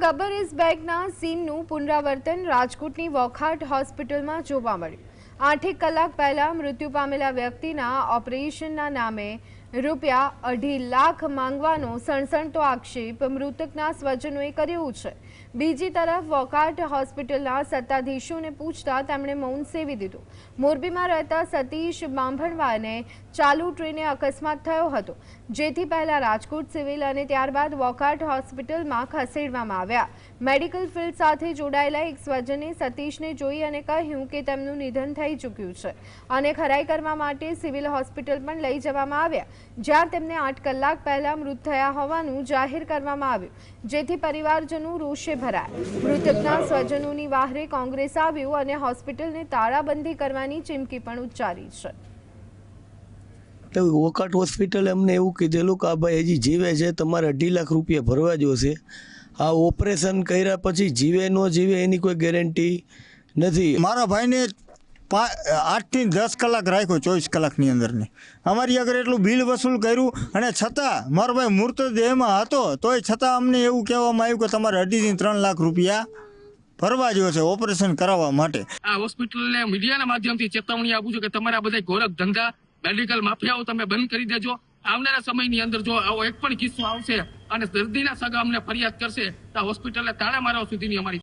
Gabbar is બેકના સીનનું પુનરાવર્તન રાજકોટની વોખાટ હોસ્પિટલમાં જોવા મળ્યું। 8 કલાક પહેલા મૃત્યુ પામેલા વ્યક્તિના ઓપરેશનના નામે રૂપિયા 2.5 લાખ માંગવાનો સણસણતો આક્ષેપ મૃતકના સ્વજનોએ કર્યો છે। બીજી તરફ વોખાટ હોસ્પિટલના સત્તાધીશોને પૂછતા તેમણે મૌન સેવી દીધું। મોરબીમાં રહેતા સતીશ બાંભણવાને ચાલુ ટ્રેને અકસ્માત થયો હતો, જેથી પહેલા રાજકોટ સિવિલ અને ત્યારબાદ વોખાટ હોસ્પિટલમાં ખસેડવામાં આવ્યા। મેડિકલ ફિલ્ડ સાથે જોડાયેલા એક સ્વજને સતીશને જોઈ અને કહ્યું કે તેમનું નિધન થઈ ચૂક્યું છે અને ખરાઈ કરવા માટે સિવિલ હોસ્પિટલ પણ લઈ જવામાં આવ્યા, જ્યાં તેમને 8 કલાક પહેલા મૃત થયા હોવાનું જાહેર કરવામાં આવ્યું, જેથી પરિવારજનો રોષે ભરાયા। મૃતકના સ્વજનોની વાહરે કોંગ્રેસ આવ્યું અને હોસ્પિટલને તાળાબંધી કરવાની ચીમકી પણ ઉચ્ચારી છે। તો વોખાટ હોસ્પિટલ અમને એવું કીધેલું કે આ ભાઈ હજી જીવે છે, તમારે 2.5 લાખ રૂપિયા ભરવા જોશે। આ ઓપરેશન કર્યા પછી જીવે ન જીવે એની કોઈ ગેરંટી નથી। મારા ભાઈને 8 થી 10 કલાક રાખ્યો 24 કલાકની અંદરની। અમારી આગળ એટલું બિલ વસૂલ કર્યું અને છતાં મારો ભાઈ મૃતદેહમાં હતો તોય છતાં અમને એવું કહેવામાં આવ્યું કે તમારે 2.5 થી 3 લાખ રૂપિયા ભરવા જોશે ઓપરેશન કરાવવા માટે। આ હોસ્પિટલને મીડિયાના માધ્યમથી ચેતવણી આપું છું કે તમારા બધા ગોરખ ધંધા મેડિકલ માફિયાઓ તમે બંધ કરી દેજો। આવનારા સમયની અંદર જો આવો એક પણ કિસ્સો આવશે અને દર્દીના સગા અમને ફરિયાદ કરશે તો હોસ્પિટલને તાળા મારવા સુધીની અમારી